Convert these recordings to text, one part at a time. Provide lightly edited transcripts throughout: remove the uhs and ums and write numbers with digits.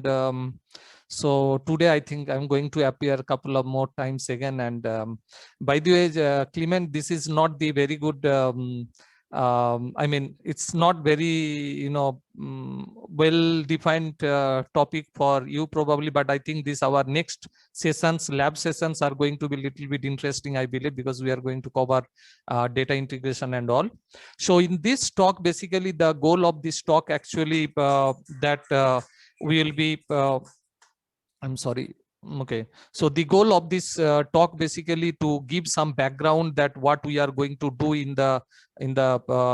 And so today I think I'm going to appear a couple of more times again. And by the way, Clement, this is not the very good I mean, it's not very, well-defined topic for you probably, but I think this our next sessions, lab sessions are going to be a little bit interesting, I believe, because we are going to cover data integration and all. So in this talk, basically the goal of this talk actually that we will be, I'm sorry. Okay, so the goal of this talk basically to give some background that what we are going to do in the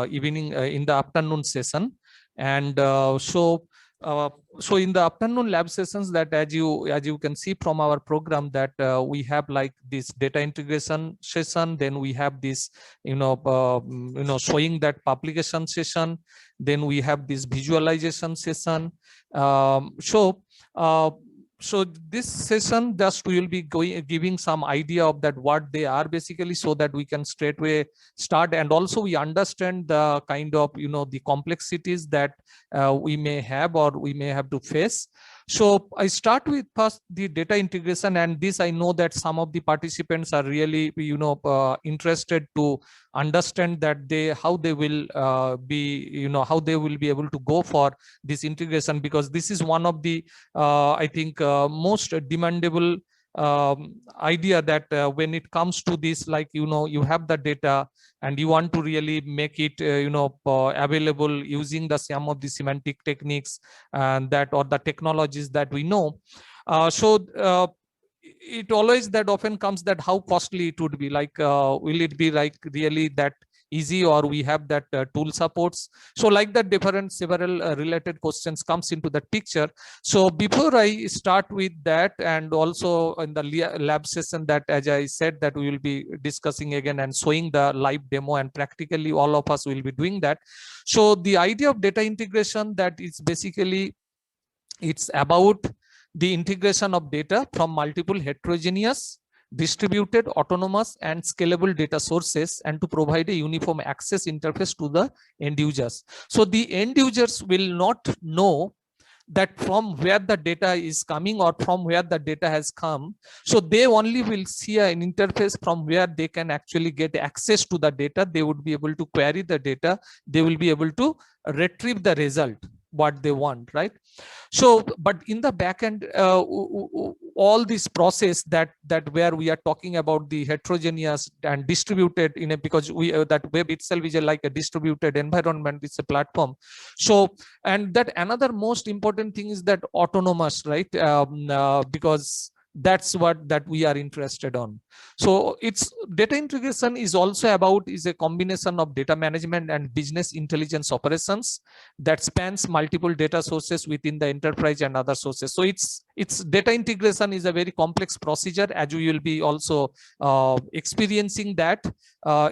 evening in the afternoon session. And so in the afternoon lab sessions, that as you can see from our program, that we have like this data integration session, then we have this showing that publication session, then we have this visualization session. So this session just we will be giving some idea of that what they are basically, so that we can straightway start, and also we understand the kind of the complexities that we may have or we may have to face. So I start with first the data integration, and this I know that some of the participants are really interested to understand that how they will be how they will be able to go for this integration, because this is one of the I think most demandable idea that when it comes to this, like you have the data and you want to really make it available using some of the semantic techniques and that, or the technologies that we know. It always that often comes that how costly it would be, like will it be like really that easy, or we have that tool supports. So like that several related questions comes into that picture. So before I start with that, and also in the lab session, that as I said that we will be discussing again and showing the live demo, and practically all of us will be doing that. So the idea of data integration, that is basically it's about the integration of data from multiple heterogeneous, distributed, autonomous, and scalable data sources, and to provide a uniform access interface to the end users. So the end users will not know that from where the data is coming or from where the data has come. So they only will see an interface from where they can actually get access to the data. They would be able to query the data. They will be able to retrieve the result what they want, right? So but in the back end, all this process that where we are talking about the heterogeneous and distributed because we that web itself is like a distributed environment, it's a platform. So, and that another most important thing is that autonomous, right? Because that's what that we are interested on. So it's data integration is also about is a combination of data management and business intelligence operations that spans multiple data sources within the enterprise and other sources. So it's data integration is a very complex procedure, as we will be also experiencing that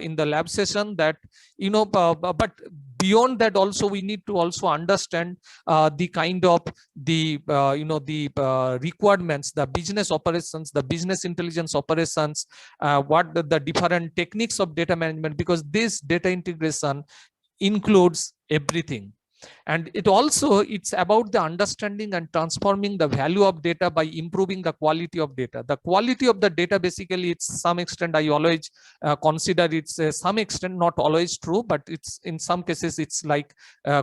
in the lab session, that but beyond that also we need to also understand the kind of the requirements, the business operations, the business intelligence operations, what the different techniques of data management, because this data integration includes everything. And it's about the understanding and transforming the value of data by improving the quality of data. The quality of the data, basically, it's some extent I always consider it's some extent not always true, but it's in some cases it's like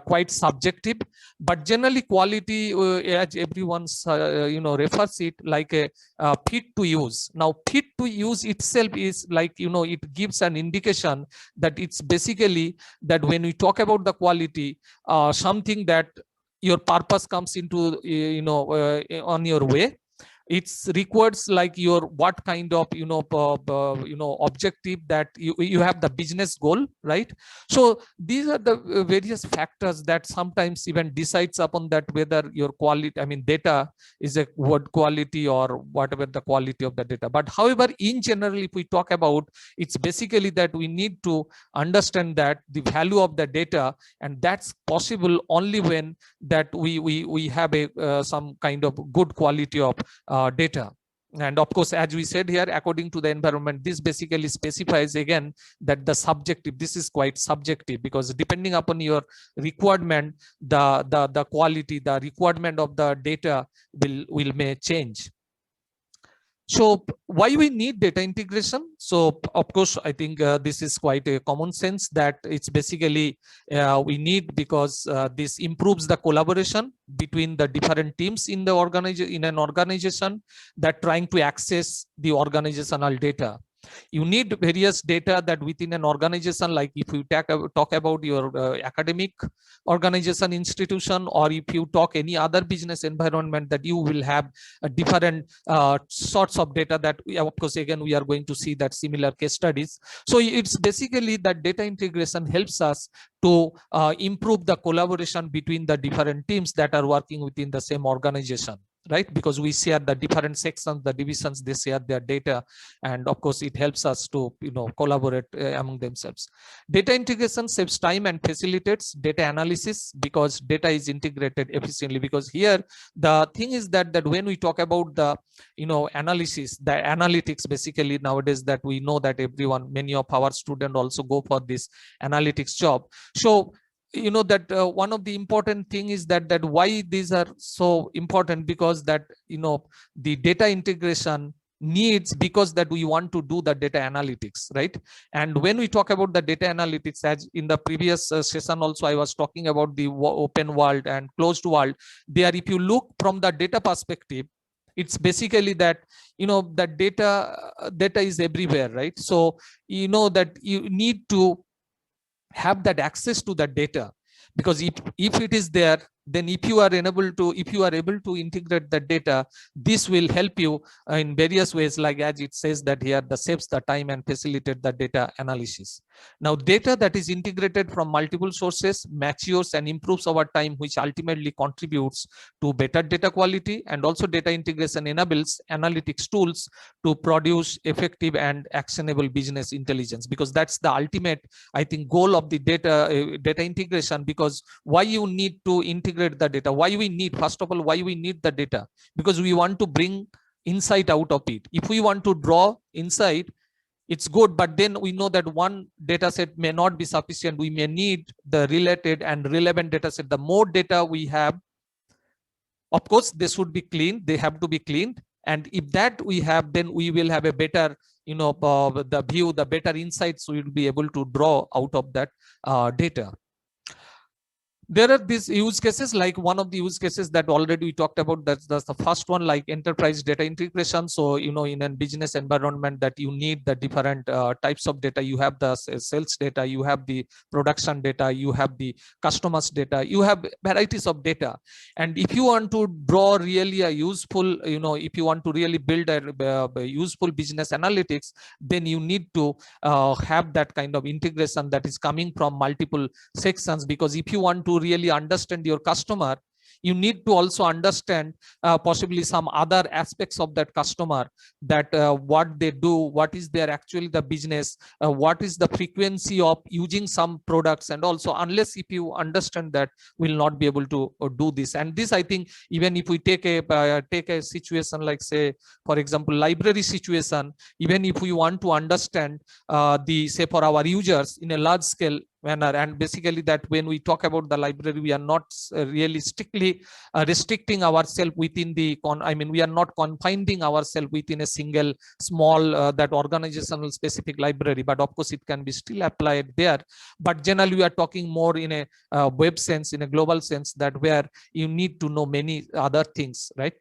quite subjective. But generally quality, as everyone's refers it like a fit to use. Now fit to use itself is like it gives an indication that it's basically that when we talk about the quality, something that your purpose comes into on your way. It's requires like your what kind of objective that you have, the business goal, right? So these are the various factors that sometimes even decides upon that whether your quality, I mean data is a good quality or whatever the quality of the data. But however, in general, if we talk about, it's basically that we need to understand that the value of the data, and that's possible only when that we have a some kind of good quality of data. And of course, as we said here, according to the environment, this basically specifies again that the subjective, this is quite subjective, because depending upon your requirement, the quality, the requirement of the data will may change. So why we need data integration? So of course, I think this is quite a common sense that it's basically we need, because this improves the collaboration between the different teams in the in an organization that trying to access the organizational data. You need various data that within an organization, like if you talk about your academic organization, institution, or if you talk any other business environment, that you will have a different sorts of data that of course again we are going to see that similar case studies. So it's basically that data integration helps us to improve the collaboration between the different teams that are working within the same organization, right? Because we share the different sections, the divisions, they share their data, and of course it helps us to collaborate among themselves. Data integration saves time and facilitates data analysis, because data is integrated efficiently. Because here the thing is that when we talk about the analysis, the analytics, basically nowadays that we know that many of our students also go for this analytics job. So that one of the important thing is that why these are so important, because that the data integration needs, because that we want to do the data analytics, right? And when we talk about the data analytics, as in the previous session also I was talking about the open world and closed world, there if you look from the data perspective, it's basically that that data is everywhere, right? So that you need to have that access to that data, because if it is there, then if you are able to integrate the data, this will help you in various ways, like as it says that here, the saves the time and facilitate the data analysis. Now data that is integrated from multiple sources matures and improves over time, which ultimately contributes to better data quality. And also data integration enables analytics tools to produce effective and actionable business intelligence, because that's the ultimate, I think, goal of the data integration. Because why you need to integrate the data, why we need, first of all, why we need the data? Because we want to bring insight out of it. If we want to draw insight, it's good, but then we know that one data set may not be sufficient. We may need the related and relevant data set. The more data we have, of course they should be cleaned, they have to be cleaned, and if that we have, then we will have a better the view, the better insights we will be able to draw out of that data. There are these use cases, like one of the use cases that already we talked about, that's the first one, like enterprise data integration. So in a business environment, that you need the different types of data. You have the sales data, you have the production data, you have the customers data, you have varieties of data. And if you want to draw really a useful, if you want to really build a useful business analytics, then you need to have that kind of integration that is coming from multiple sections. Because if you want to really understand your customer, you need to also understand possibly some other aspects of that customer, that what they do, what is their actually the business, what is the frequency of using some products, and also unless if you understand that, will not be able to do this. And this, I think, even if we take a situation like, say for example, library situation, even if we want to understand say for our users in a large scale manner, and basically that when we talk about the library, we are not really strictly restricting ourselves within the we are not confining ourselves within a single small that organizational specific library, but of course it can be still applied there. But generally we are talking more in a web sense, in a global sense, that where you need to know many other things, right?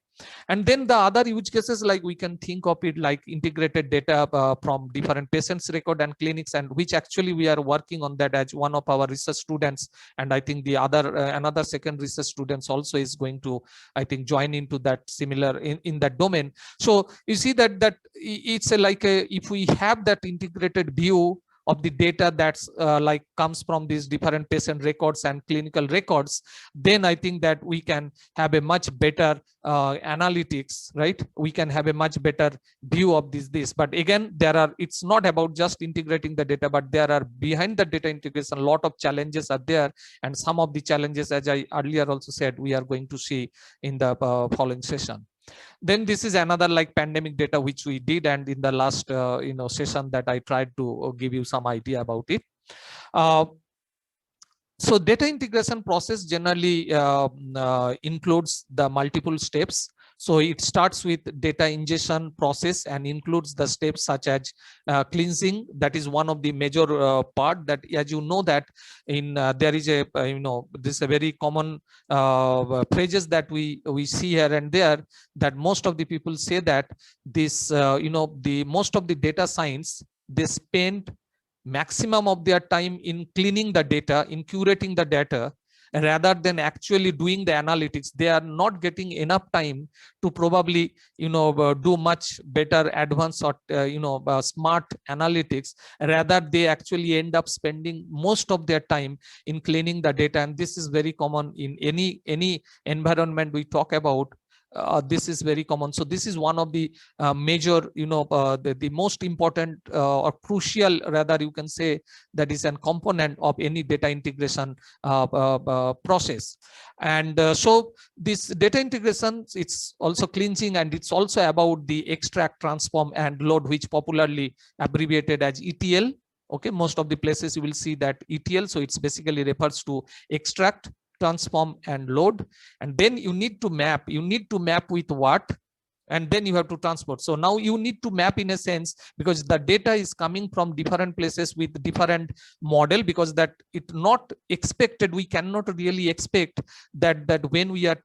And then the other use cases, like we can think of it like integrated data from different patients record and clinics, and which actually we are working on that as one of our research students. And I think the other another second research students also is going to, I think, join into that similar in that domain. So you see that it's if we have that integrated view of the data that's like comes from these different patient records and clinical records, then I think that we can have a much better analytics, right? We can have a much better view of this. But again, it's not about just integrating the data, but there are behind the data integration, a lot of challenges are there. And some of the challenges, as I earlier also said, we are going to see in the following session. Then this is another like pandemic data which we did, and in the last session that I tried to give you some idea about it. So data integration process generally includes the multiple steps. So it starts with data ingestion process and includes the steps such as cleansing. That is one of the major part that, as you know, that in there is a this is a very common phrases that we see here and there, that most of the people say that this the most of the data science, they spend maximum of their time in cleaning the data, in curating the data, rather than actually doing the analytics. They are not getting enough time to probably do much better advanced or smart analytics. Rather, they actually end up spending most of their time in cleaning the data, and this is very common in any environment we talk about. This is very common. So this is one of the major, the most important or crucial, rather you can say, that is a component of any data integration process. And so this data integration, it's also cleansing, and it's also about the extract, transform, and load, which popularly abbreviated as ETL. Okay, most of the places you will see that ETL. So it's basically refers to extract, transform, and load. And then you need to map with what, and then you have to transport. So now you need to map in a sense, because the data is coming from different places with different model, because that it not expected, we cannot really expect that when we are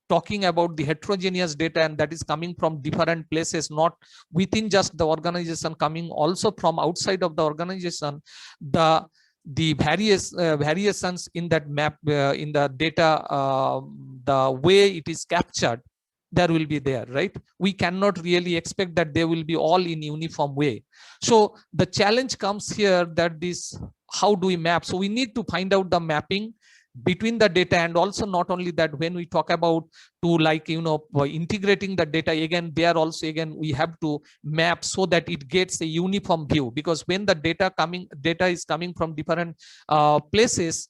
talking about the heterogeneous data, and that is coming from different places, not within just the organization, coming also from outside of the organization, the variations in that map, in the data, the way it is captured, there will be there, right? We cannot really expect that they will be all in uniform way. So the challenge comes here, that this, how do we map? So we need to find out the mapping between the data, and also not only that, when we talk about to integrating the data, again there also again we have to map so that it gets a uniform view, because when the data is coming from different places,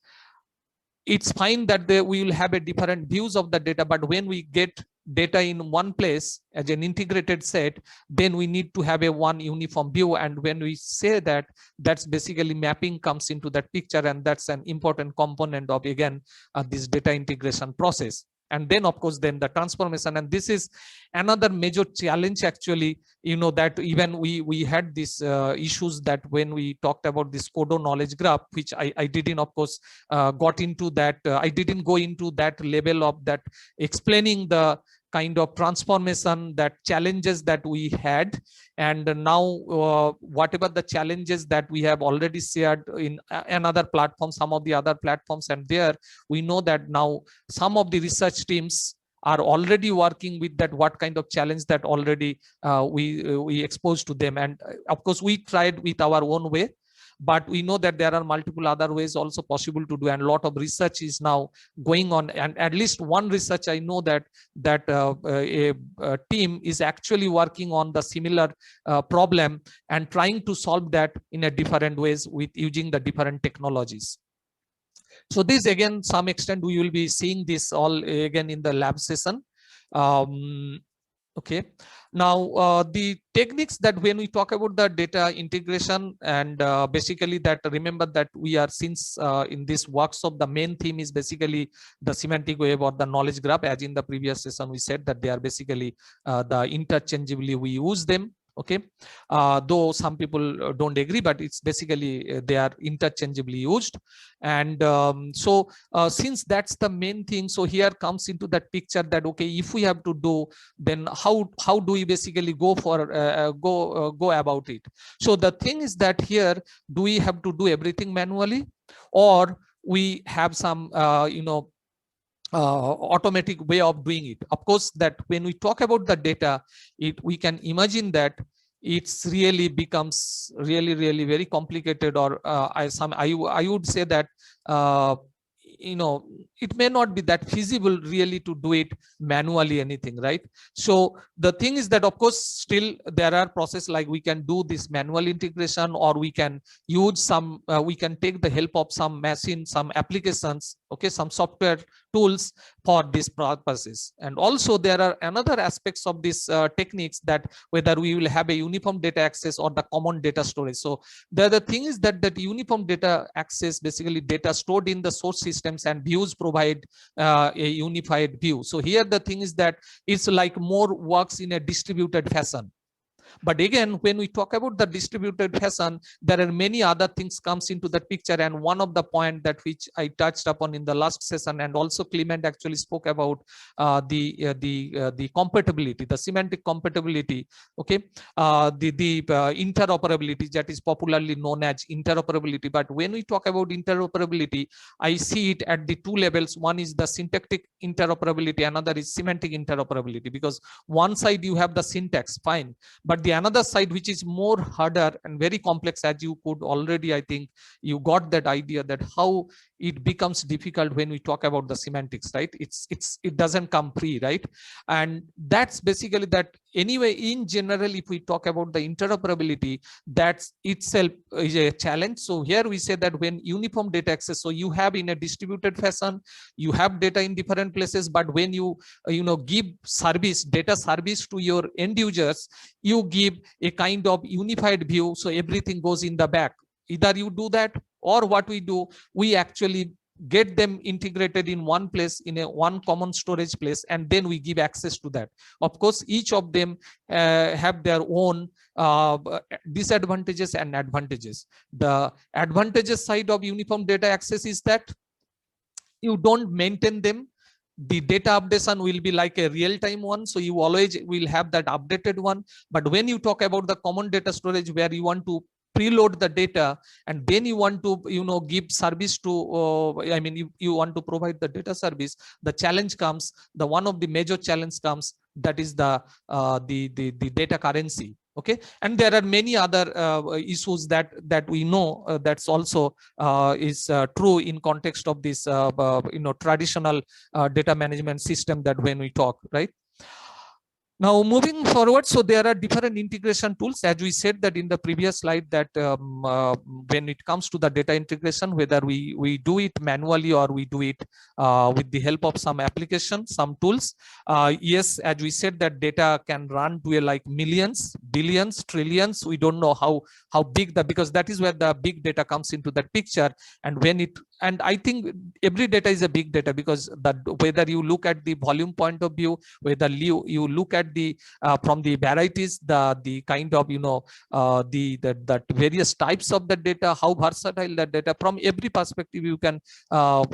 it's fine that we will have a different views of the data, but when we get data in one place as an integrated set, then we need to have a one uniform view. And when we say that, that's basically mapping comes into that picture, and that's an important component of, again, this data integration process. And then of course then the transformation, and this is another major challenge actually, that even we had these issues, that when we talked about this Kodo knowledge graph, which I didn't of course got into that, I didn't go into that level of that explaining the kind of transformation, that challenges that we had. And now whatever the challenges that we have already shared in another platform, some of the other platforms, and there we know that now some of the research teams are already working with that, what kind of challenge that already we exposed to them. And of course we tried with our own way, but we know that there are multiple other ways also possible to do, and a lot of research is now going on. And at least one research I know that a team is actually working on the similar problem and trying to solve that in a different ways with using the different technologies. So this, again, some extent we will be seeing this all again in the lab session. Okay, now the techniques that when we talk about the data integration, and basically that, remember that we are, since in this workshop the main theme is basically the semantic web or the knowledge graph, as in the previous session we said that they are basically the interchangeably we use them. Okay, though some people don't agree, but it's basically they are interchangeably used. And so since that's the main thing, so here comes into that picture that, okay, if we have to do, then how do we basically go for go about it? So the thing is that here, do we have to do everything manually, or we have some automatic way of doing it? Of course, that when we talk about the data, we can imagine that it's really becomes really very complicated, or I would say that it may not be that feasible really to do it manually, anything, right? So the thing is that, of course, still there are processes like we can do this manual integration, or we can use some we can take the help of some machine, some applications, okay, some software tools for these purposes. And also there are another aspects of these techniques, that whether we will have a uniform data access or the common data storage. So the other thing is that uniform data access, basically data stored in the source systems, and views provide a unified view. So here the thing is that it's like more works in a distributed fashion. But again, when we talk about the distributed fashion, there are many other things comes into the picture. And one of the point that which I touched upon in the last session, and also Clement actually spoke about the compatibility, the semantic compatibility. Okay, the interoperability, that is popularly known as interoperability. But when we talk about interoperability, I see it at the two levels. One is the syntactic interoperability, another is semantic interoperability. Because one side you have the syntax, fine, but the another side, which is more harder and very complex, as you could already, I think you got that idea, that how it becomes difficult when we talk about the semantics, right? It doesn't come free, right? And that's basically that. Anyway, in general, if we talk about the interoperability, that's itself is a challenge. So here we say that when uniform data access, so you have in a distributed fashion, you have data in different places, but when you give service, data service to your end users, you give a kind of unified view, so everything goes in the back. Either you do that, or what we do, we actually get them integrated in one place, in a one common storage place, and then we give access to that. Of course, each of them have their own disadvantages and advantages. The advantages side of uniform data access is that you don't maintain them. The data updation will be like a real-time one, so you always will have that updated one. But when you talk about the common data storage, where you want to preload the data, and then you want to give service to you want to provide the data service, the challenge comes, the one of the major challenge comes, that is the data currency. Okay, and there are many other issues that we know, that's also is true in context of this traditional data management system, that when we talk, right? Now, moving forward, so there are different integration tools, as we said that in the previous slide, that when it comes to the data integration, whether we do it manually or we do it with the help of some application, some tools. Yes, as we said, that data can run to like millions, billions, trillions. We don't know how big because that is where the big data comes into that picture. And I think every data is a big data, because whether you look at the volume point of view, whether you look at the from the varieties, the kind of the various types of the data, how versatile that data, from every perspective you can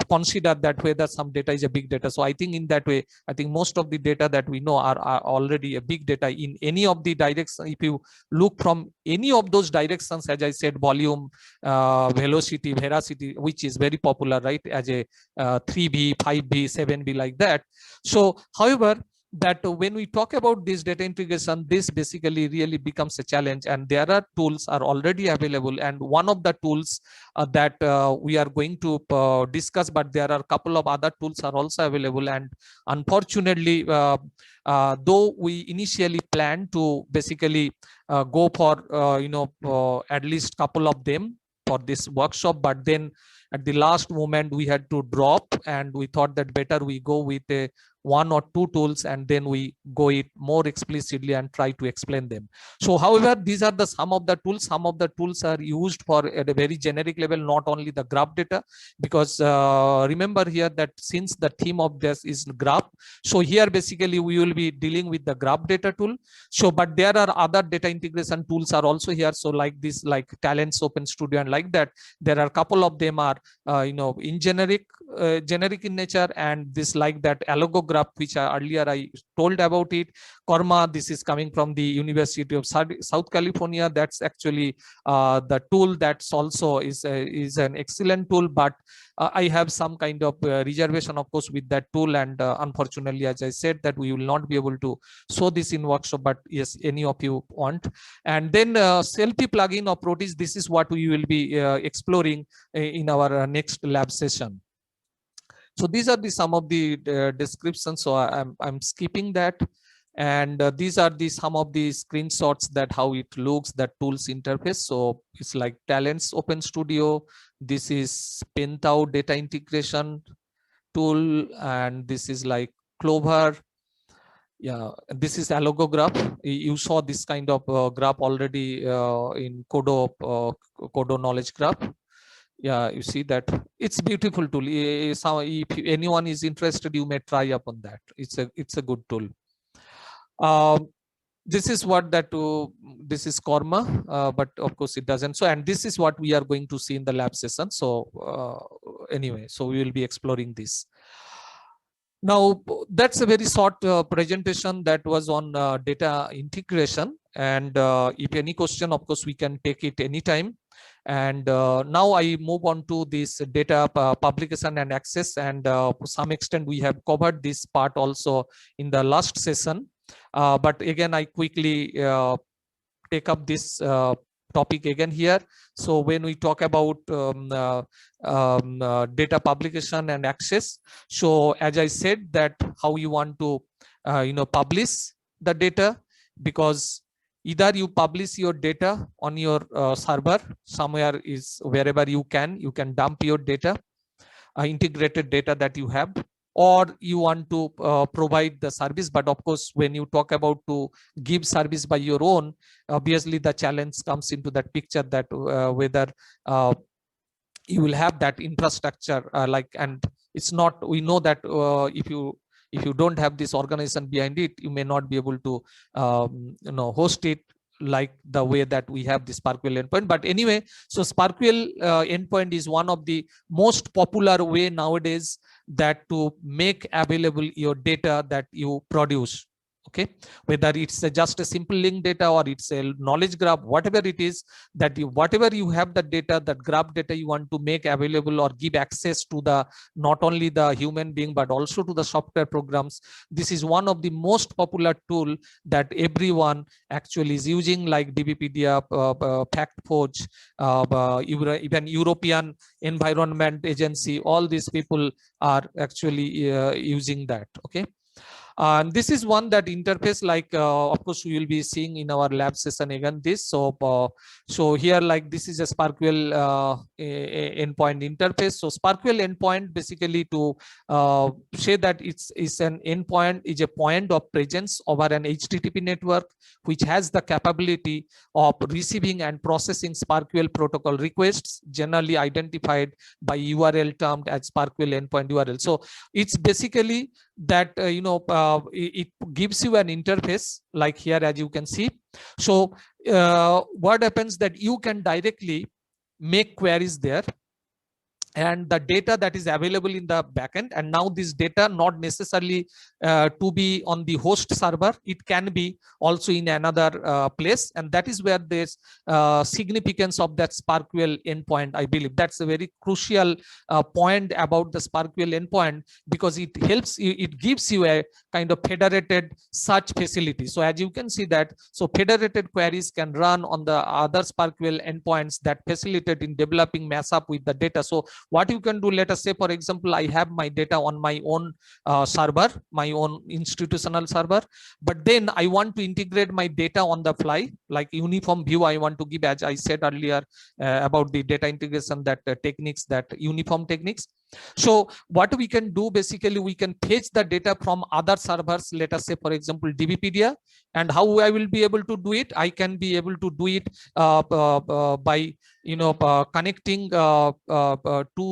consider that whether some data is a big data. So I think in that way, I think most of the data that we know are already a big data in any of the directions. If you look from any of those directions, as I said, volume, velocity, veracity, which is very popular, right, as a 3B, 5B, 7B, like that. So however, that when we talk about this data integration, this basically really becomes a challenge, and there are tools are already available. And one of the tools that we are going to discuss, but there are a couple of other tools are also available. And unfortunately, though we initially planned to basically go for at least couple of them for this workshop, but then at the last moment we had to drop, and we thought that better we go with a one or two tools, and then we go it more explicitly and try to explain them. So however, these are the some of the tools. Some of the tools are used for at a very generic level, not only the graph data, because remember here that since the theme of this is graph, so here basically we will be dealing with the graph data tool. So but there are other data integration tools are also here. So like this, like Talent's Open Studio, and like that, there are a couple of them are in generic in nature, and this like that allogograph, which earlier I told about it. Korma, this is coming from the University of South California. That's actually the tool that's also is an excellent tool, but I have some kind of reservation, of course, with that tool. And unfortunately, as I said, that we will not be able to show this in workshop, but yes, any of you want. And then selfie plugin or Proteus, this is what we will be exploring in our next lab session. So these are some of the descriptions. So I'm skipping that. And these are some of the screenshots that how it looks, that tools interface. So it's like Talent's Open Studio. This is Pentau data integration. tool, and this is like Clover. Yeah, this is allogograph. You saw this kind of graph already in Kodo knowledge graph. Yeah, you see that it's beautiful tool. So if anyone is interested, you may try upon that. It's a good tool. This is what that this is Korma, but of course it doesn't. So, and this is what we are going to see in the lab session. So anyway, so we will be exploring this. Now, that's a very short presentation that was on data integration. And if any question, of course, we can take it anytime. And now I move on to this data publication and access. And to some extent, we have covered this part also in the last session. But again, I quickly take up this topic again here. So when we talk about data publication and access, so as I said, that how you want to publish the data, because either you publish your data on your server somewhere, is wherever you can dump your data, integrated data that you have, or you want to provide the service. But of course, when you talk about to give service by your own, obviously the challenge comes into that picture, that whether you will have that infrastructure and it's not, we know that if you don't have this organization behind it, you may not be able to host it like the way that we have the SparkQL endpoint. But anyway, so SparkQL endpoint is one of the most popular way nowadays that to make available your data that you produce. Okay, whether it's just a simple link data or it's a knowledge graph, whatever it is, that whatever you have the data, that graph data you want to make available or give access to the not only the human being but also to the software programs. This is one of the most popular tool that everyone actually is using, like DBpedia, FactForge, even European Environment Agency. All these people are actually using that. Okay. And this is one that interface, like of course we will be seeing in our lab session again this. So here, like, this is a SparkQL endpoint interface. So SparkQL endpoint, basically to say that it's an endpoint, is a point of presence over an HTTP network which has the capability of receiving and processing SparkQL protocol requests, generally identified by URL termed as SparkQL endpoint URL. So it's basically that it gives you an interface like here, as you can see. So what happens that you can directly make queries there, and the data that is available in the backend, and now this data not necessarily to be on the host server, it can be also in another place, and that is where this significance of that SparkQL endpoint, I believe that's a very crucial point about the SparkQL endpoint, because it helps you, it gives you a kind of federated search facility. So as you can see that, so federated queries can run on the other SparkQL endpoints that facilitate in developing mass up with the data. So what you can do, let us say, for example, I have my data on my own server, my own institutional server, but then I want to integrate my data on the fly, like uniform view I want to give, as I said earlier about the data integration, that techniques, that uniform techniques. So what we can do, basically, we can fetch the data from other servers, let us say, for example, DBpedia. And how I will be able to do it? I can be able to do it by connecting to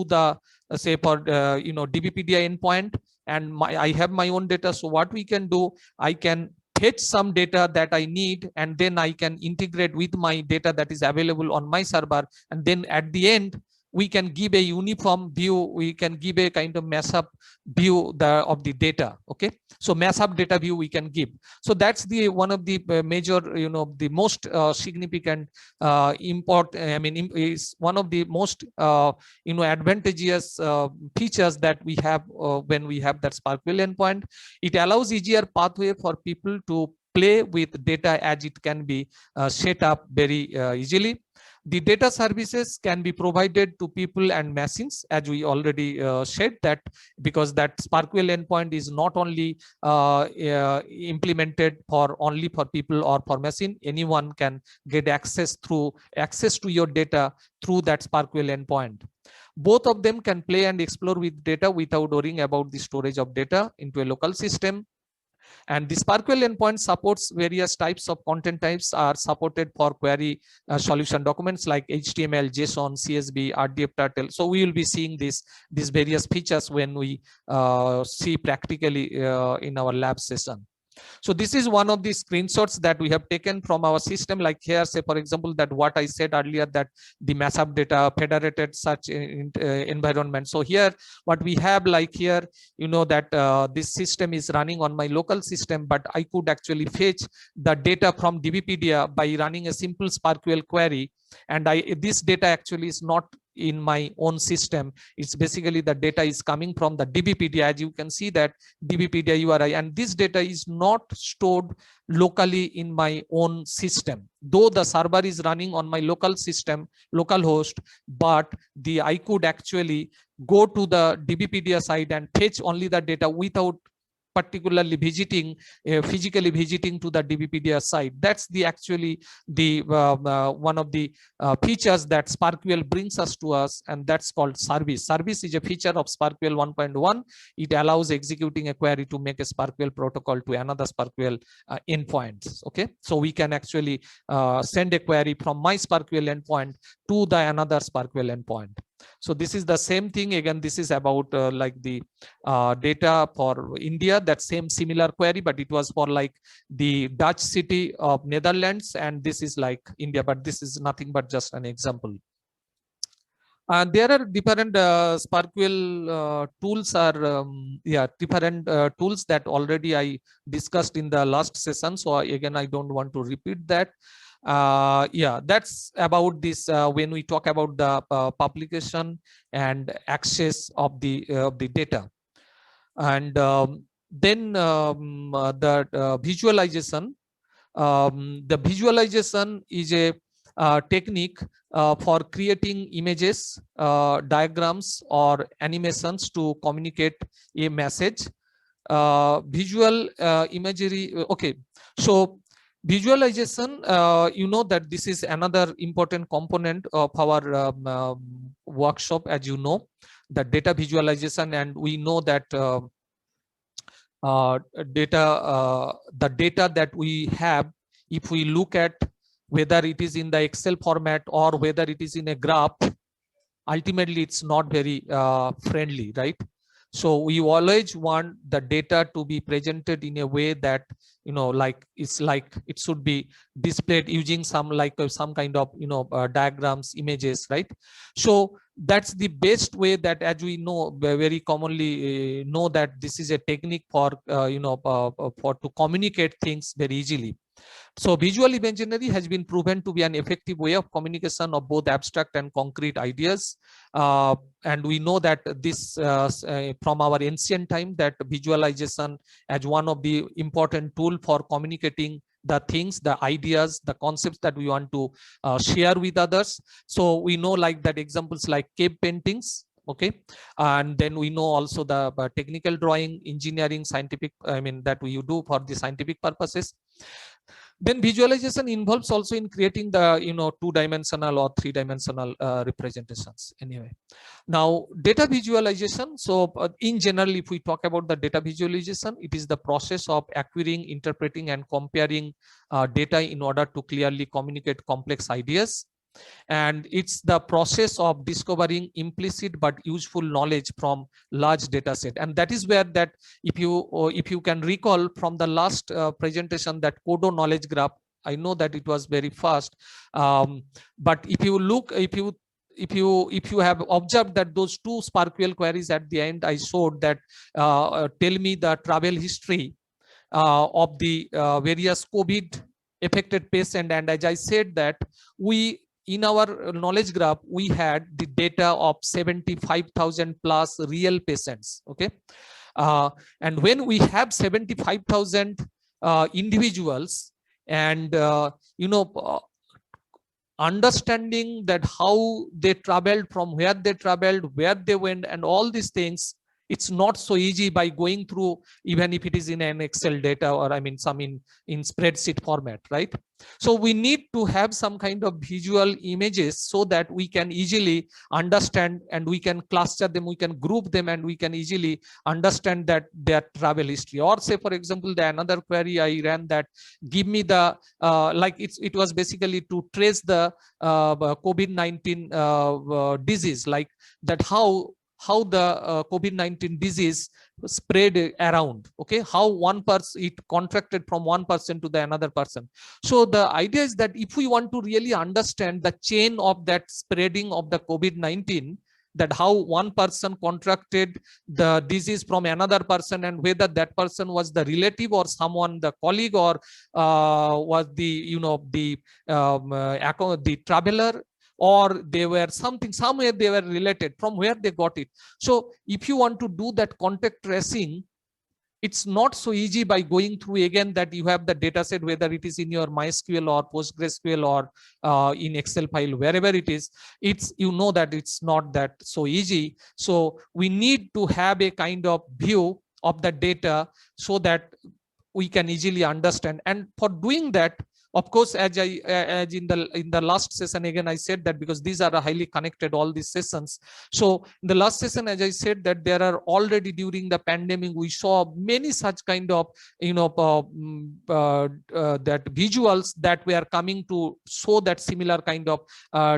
the say for DBpedia endpoint, and I have my own data. So what we can do, I can fetch some data that I need, and then I can integrate with my data that is available on my server, and then at the end we can give a uniform view, we can give a kind of mass up view of the data. Okay, so mass up data view we can give. So that's the one of the major, the most significant is one of the most advantageous features that we have when we have that SparkQL endpoint. It allows easier pathway for people to play with data, as it can be set up very easily. The data services can be provided to people and machines, as we already said, that because that SparkQL endpoint is not only implemented only for people or for machine. Anyone can get access to your data through that SparkQL endpoint. Both of them can play and explore with data without worrying about the storage of data into a local system. And the SPARQL endpoint supports various types of content types are supported for query solution documents like HTML, JSON, CSV, RDF turtle. So we will be seeing these various features when we see practically in our lab session. So this is one of the screenshots that we have taken from our system. Like here, say for example, that what I said earlier, that the mashup data federated such environment. So here, what we have, like here, you know that this system is running on my local system, but I could actually fetch the data from DBpedia by running a simple SPARQL query. And this data actually is not in my own system. It's basically the data is coming from the DBpedia. As you can see that DBpedia URI, and this data is not stored locally in my own system, though the server is running on my local system, local host, but I could actually go to the DBpedia site and fetch only the data without particularly physically visiting to the DBpedia site. That's the actually the one of the features that SPARQL brings us to us, and that's called service. Service is a feature of SPARQL 1.1. It allows executing a query to make a SPARQL protocol to another SPARQL endpoint. Okay, so we can actually send a query from my SPARQL endpoint to the another SPARQL endpoint. So this is the same thing again. This is about like the data for India, that same similar query, but it was for like the Dutch city of Netherlands, and this is like India, but this is nothing but just an example. There are different SPARQL tools are different tools that already I discussed in the last session. So again, I don't want to repeat that. That's about this when we talk about the publication and access of the data. And then the visualization. The visualization is a technique for creating images, diagrams, or animations to communicate a message. Visual imagery. Okay, so visualization, you know that this is another important component of our workshop, as you know, the data visualization. And we know that the data that we have, if we look at whether it is in the Excel format or whether it is in a graph, ultimately it's not very friendly, right? So we always want the data to be presented in a way that, you know, like it's like it should be displayed using some kind of, you know, diagrams, images, right? So that's the best way that, as we know, very commonly know that this is a technique for for to communicate things very easily. So visual imagery has been proven to be an effective way of communication of both abstract and concrete ideas. And we know that this from our ancient time, that visualization as one of the important tool for communicating the things, the ideas, the concepts that we want to share with others. So we know like that examples like cave paintings. Okay, and then we know also the technical drawing, engineering, scientific, I mean, that we do for the scientific purposes. Then visualization involves also in creating the, you know, two-dimensional or three-dimensional representations. Anyway, now data visualization. So in general, if we talk about the data visualization, it is the process of acquiring, interpreting, and comparing data in order to clearly communicate complex ideas. And it's the process of discovering implicit but useful knowledge from large data set. And that is where that, if you can recall from the last presentation, that Kodo knowledge graph, I know that it was very fast, but if you look, if you have observed that those two SPARQL queries at the end, I showed that tell me the travel history of the various COVID affected patient. And as I said that in our knowledge graph, we had the data of 75,000 plus real patients. Okay, and when we have 75,000 individuals, and understanding that how they traveled, from where they traveled, where they went, and all these things, It's not so easy by going through, even if it is in an Excel data, or I mean some in spreadsheet format, right? So we need to have some kind of visual images so that we can easily understand, and we can cluster them, we can group them, and we can easily understand that their travel history. Or say, for example, the another query I ran that give me the like it was basically to trace the COVID-19 disease, like that how the COVID-19 disease spread around, okay, how one person, it contracted from one person to the another person. So the idea is that if we want to really understand the chain of that spreading of the COVID-19, that how one person contracted the disease from another person, and whether that person was the relative or someone, the colleague, or was the the traveler, or they were somewhere they were related, from where they got it. So if you want to do that contact tracing, it's not so easy by going through again that you have the data set, whether it is in your MySQL or PostgreSQL or in Excel file, wherever it is, it's, you know, that it's not that so easy. So we need to have a kind of view of the data so that we can easily understand. And for doing that, of course, as in the last session, again I said that because these are highly connected, all these sessions. So in the last session, as I said, that there are already, during the pandemic, we saw many such kind of that visuals that were coming to show that similar kind of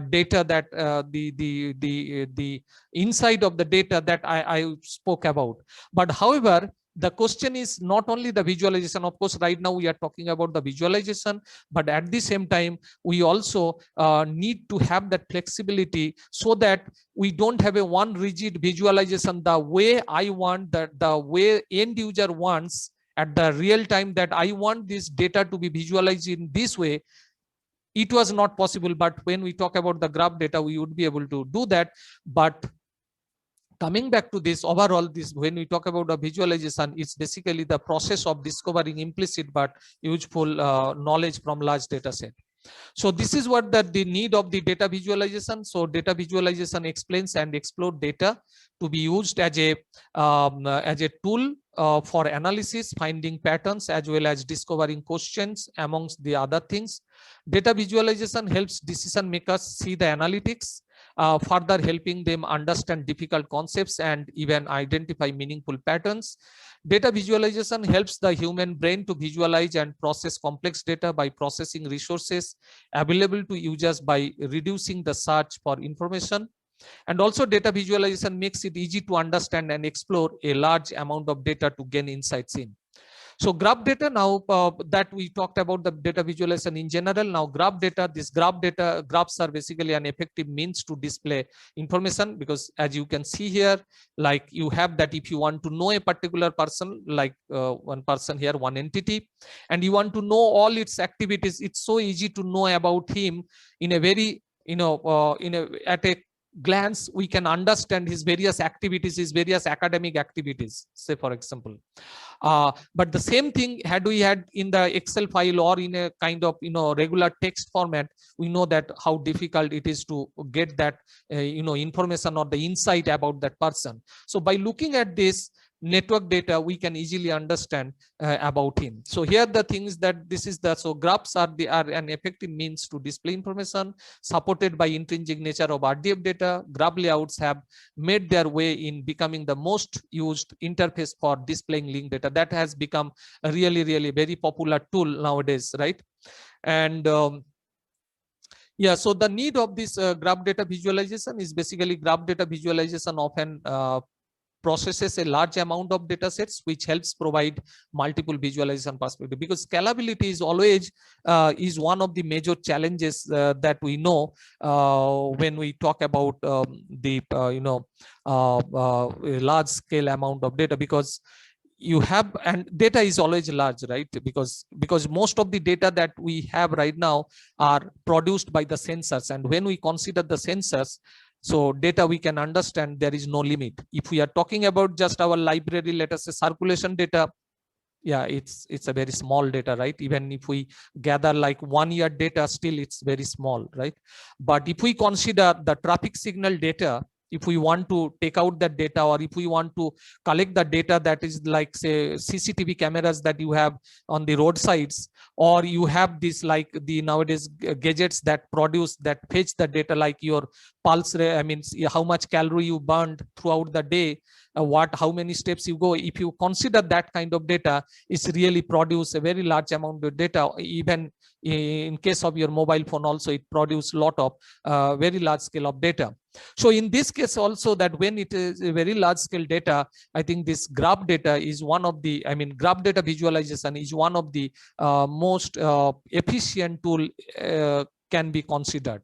data, that the inside of the data that I spoke about. But however, the question is not only the visualization. Of course, right now we are talking about the visualization, but at the same time, we also need to have that flexibility so that we don't have a one rigid visualization the way I want, the way end user wants at the real time, that I want this data to be visualized in this way. It was not possible, but when we talk about the graph data, we would be able to do that. But coming back to this overall, this, when we talk about the visualization, it's basically the process of discovering implicit but useful knowledge from large data set. So this is what the need of the data visualization. So data visualization explains and explores data to be used as a tool for analysis, finding patterns, as well as discovering questions, amongst the other things. Data visualization helps decision makers see the analytics, further helping them understand difficult concepts and even identify meaningful patterns. Data visualization helps the human brain to visualize and process complex data by processing resources available to users by reducing the search for information. And also, data visualization makes it easy to understand and explore a large amount of data to gain insights in. So graph data, now that we talked about the data visualization in general, now graph data, graphs are basically an effective means to display information, because as you can see here, like you have that if you want to know a particular person, like one person here, one entity, and you want to know all its activities, it's so easy to know about him in a very, at a glance, we can understand his various activities, his various academic activities, say for example. But the same thing had we had in the Excel file or in a kind of regular text format, we know that how difficult it is to get that information or the insight about that person. So by looking at this network data, we can easily understand about him. So here the thing is that this is the, so graphs are an effective means to display information supported by intrinsic nature of RDF data. Graph layouts have made their way in becoming the most used interface for displaying linked data. That has become a really very popular tool nowadays, right? And yeah, so the need of this graph data visualization is basically graph data visualization often processes a large amount of data sets, which helps provide multiple visualization perspective, because scalability is always is one of the major challenges that we know when we talk about the large scale amount of data, because you have, and data is always large, right? Because most of the data that we have right now are produced by the sensors, and when we consider the sensors, so data we can understand there is no limit. If we are talking about just our library, let us say circulation data, yeah, it's a very small data, right? Even if we gather like 1 year data, still it's very small, right? But if we consider the traffic signal data, if we want to take out that data, or if we want to collect the data that is like say CCTV cameras that you have on the roadsides, or you have this like the nowadays gadgets that produce, that fetch the data like your pulse rate, I mean how much calorie you burned throughout the day, how many steps you go. If you consider that kind of data, it's really produce a very large amount of data. Even in case of your mobile phone also, it produce a lot of very large scale of data. So in this case also, that when it is a very large scale data, I think this graph data is one of the, I mean graph data visualization is one of the most efficient tool can be considered.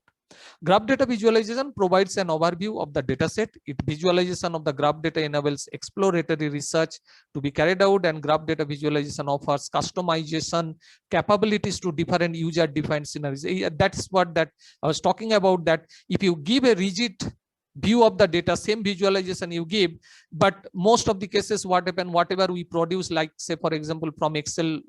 Graph data visualization provides an overview of the data set. Visualization of the graph data enables exploratory research to be carried out, and graph data visualization offers customization capabilities to different user-defined scenarios. That's what that I was talking about, that if you give a rigid view of the data, same visualization you give, but most of the cases what happen, whatever we produce, like say for example from Excel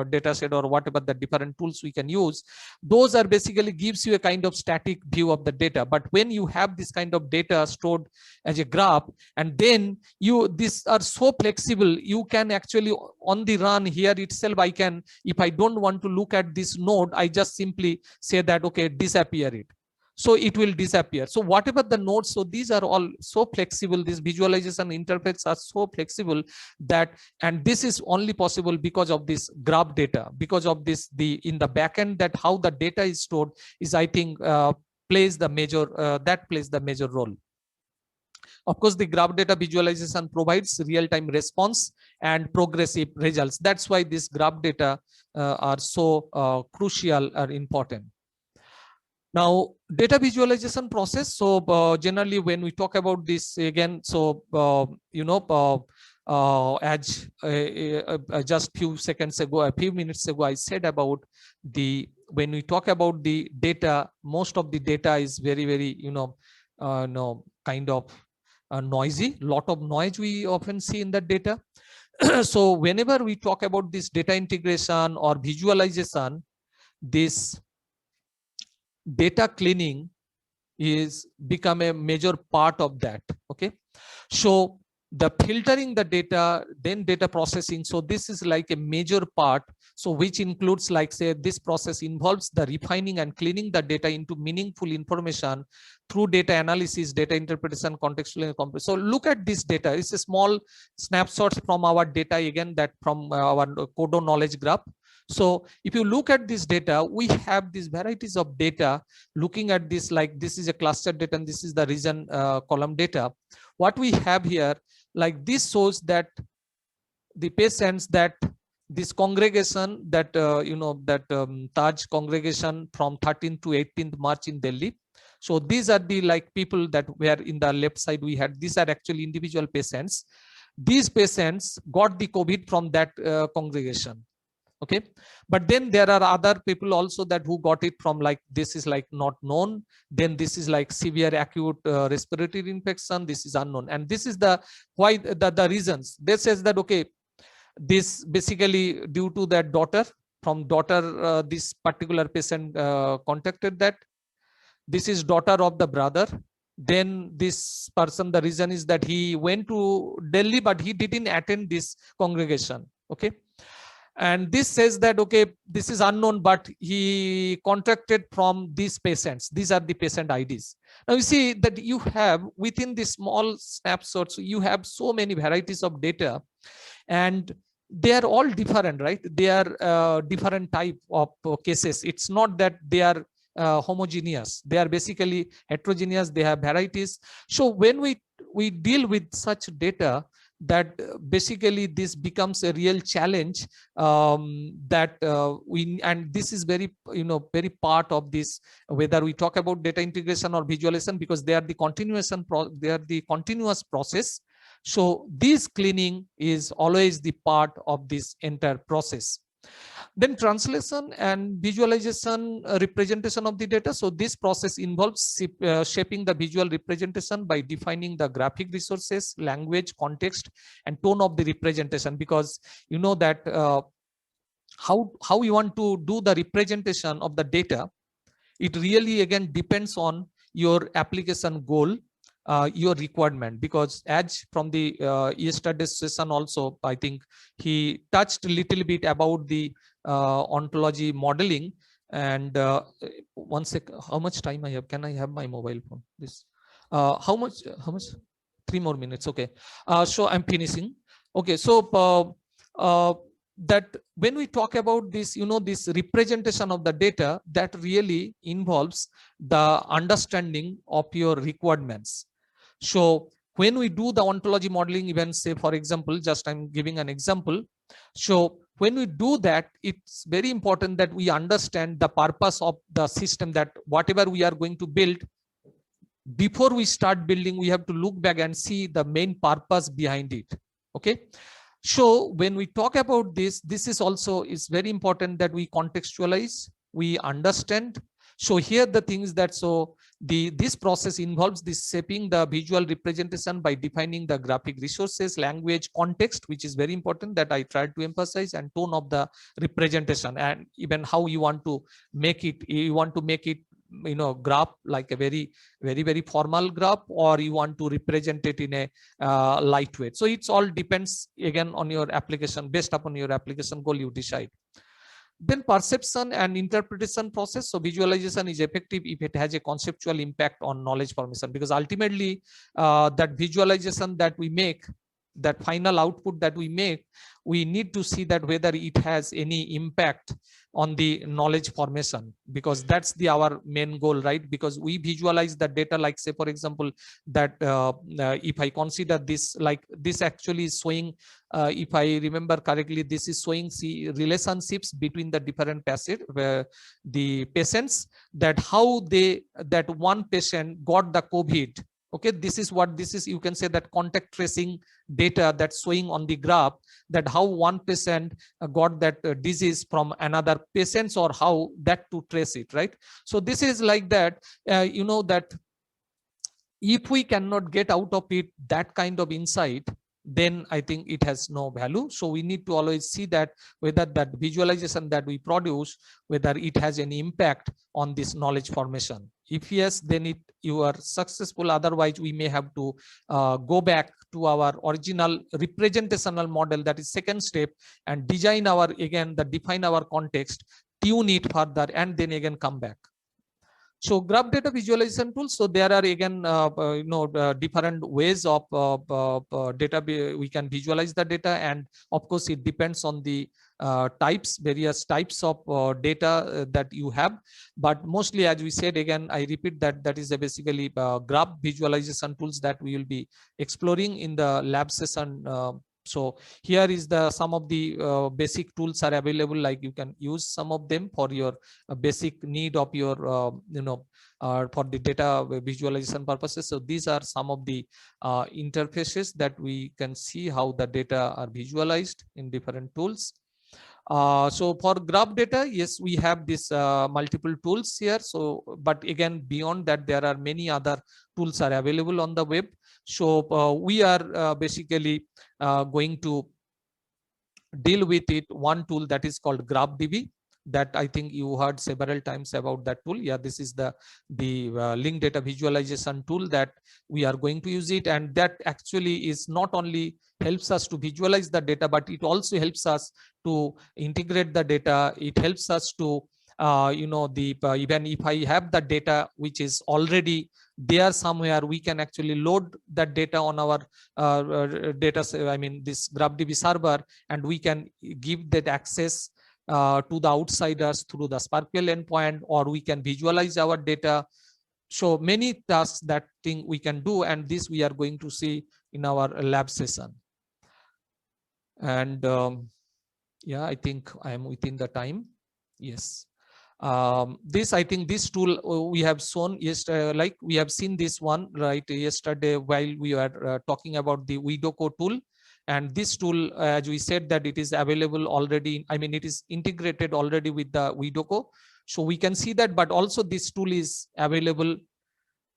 data set or whatever the different tools we can use, those are basically gives you a kind of static view of the data. But when you have this kind of data stored as a graph, and then these are so flexible, you can actually on the run here itself, I can, if I don't want to look at this node, I just simply say that okay, disappear it, so it will disappear. So whatever the nodes, so these are all so flexible, these visualization interfaces are so flexible that, and this is only possible because of this graph data, because of this, the in the backend, that how the data is stored is, I think plays the major role. Of course, the graph data visualization provides real-time response and progressive results. That's why this graph data are so crucial or important. Now, data visualization process. So generally, when we talk about this again, so as just a few minutes ago, I said about when we talk about the data, most of the data is very kind of noisy. Lot of noise we often see in the data. So whenever we talk about this data integration or visualization, this data cleaning is become a major part of that. Okay, so the filtering the data, then data processing, so this is like a major part, so which includes, like say, this process involves the refining and cleaning the data into meaningful information through data analysis, data interpretation, contextual. So look at this data. It's a small snapshots from our data, again, that from our Codo knowledge graph. So if you look at this data, we have these varieties of data. Looking at this, like this is a cluster data and this is the region column data. What we have here, like this shows that the patients, that this congregation, that Taj congregation from 13th to 18th March in Delhi. So these are the like people that were in the left side. We had, these are actually individual patients. These patients got the COVID from that congregation. Okay, but then there are other people also that who got it from, like this is like not known, then this is like severe acute respiratory infection, this is unknown. And this is the why the reasons. They says that okay, this basically due to that daughter, this particular patient contacted that. This is daughter of the brother. Then this person, the reason is that he went to Delhi but he didn't attend this congregation. Okay, and this says that okay, this is unknown, but he contracted from these patients. These are the patient IDs. Now you see that you have within this small snapshots, you have so many varieties of data, and they are all different, right? They are different type of cases. It's not that they are homogeneous. They are basically heterogeneous. They have varieties. So when we deal with such data, that basically this becomes a real challenge, that and this is very very part of this, whether we talk about data integration or visualization, because they are the continuous process. So this cleaning is always the part of this entire process. Then translation and visualization representation of the data. So this process involves shaping the visual representation by defining the graphic resources, language, context, and tone of the representation. Because you know that how you want to do the representation of the data, it really again depends on your application goal. your requirement, because as from the yesterday's session also, I think he touched a little bit about the ontology modeling. And one sec, how much time I have? Can I have my mobile phone? This how much? How much? 3 more minutes. Okay. So I'm finishing. Okay. So that when we talk about this, this representation of the data, that really involves the understanding of your requirements. So when we do the ontology modeling, even say, for example, just I'm giving an example. So when we do that, it's very important that we understand the purpose of the system, that whatever we are going to build, before we start building, we have to look back and see the main purpose behind it. Okay. So when we talk about this, this is also is very important that we contextualize, we understand. So here the things that, so this process involves this shaping the visual representation by defining the graphic resources, language, context, which is very important that I tried to emphasize, and tone of the representation, and even how you want to make it. You want to make it, graph like a very formal graph, or you want to represent it in a lightweight. So it's all depends again on your application. Based upon your application goal, you decide. Then perception and interpretation process. So visualization is effective if it has a conceptual impact on knowledge formation, because ultimately that visualization that we make, that final output that we make, we need to see that whether it has any impact on the knowledge formation, because that's our main goal, right? Because we visualize the data, like say for example, that if I consider this, like this actually is showing, if I remember correctly, this is showing relationships between the different the patients, that how that one patient got the COVID. Okay, this is what this is. You can say that contact tracing data that's showing on the graph, that how one patient got that disease from another patients, or how that to trace it, right? So this is like that, that if we cannot get out of it that kind of insight, then I think it has no value. So we need to always see that whether that visualization that we produce, whether it has any impact on this knowledge formation. If yes, then you are successful. Otherwise, we may have to go back to our original representational model, that is second step, and define our context, tune it further, and then again come back. So graph data visualization tools. So there are again, different ways of data we can visualize the data, and of course it depends on the various types of data that you have. But mostly, as we said, again, I repeat that is basically graph visualization tools that we will be exploring in the lab session. So here is some of the basic tools are available, like you can use some of them for your basic need of your for the data visualization purposes. So these are some of the interfaces that we can see how the data are visualized in different tools. So for graph data, yes, we have this multiple tools here. So, but again, beyond that, there are many other tools are available on the web. So we are basically going to deal with it. One tool that is called GraphDB, that I think you heard several times about that tool. Yeah, this is the link data visualization tool that we are going to use it, and that actually is not only helps us to visualize the data, but it also helps us to integrate the data. It helps us to even if I have the data which is already there somewhere, we can actually load that data on our data, I mean this GraphDB server, and we can give that access to the outsiders through the SPARQL endpoint, or we can visualize our data. So many tasks that thing we can do, and this we are going to see in our lab session. And yeah, I think I am within the time. Yes. This, I think this tool we have shown yesterday, like we have seen this one right yesterday while we were talking about the Widoco tool. And this tool, as we said, that it is available already. I mean, it is integrated already with the Widoco. So we can see that, but also this tool is available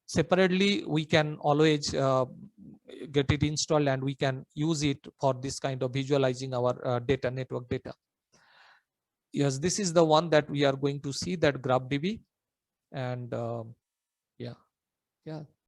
separately. We can always get it installed, and we can use it for this kind of visualizing our data, network data. Yes, this is the one that we are going to see, that GraphDB. And yeah.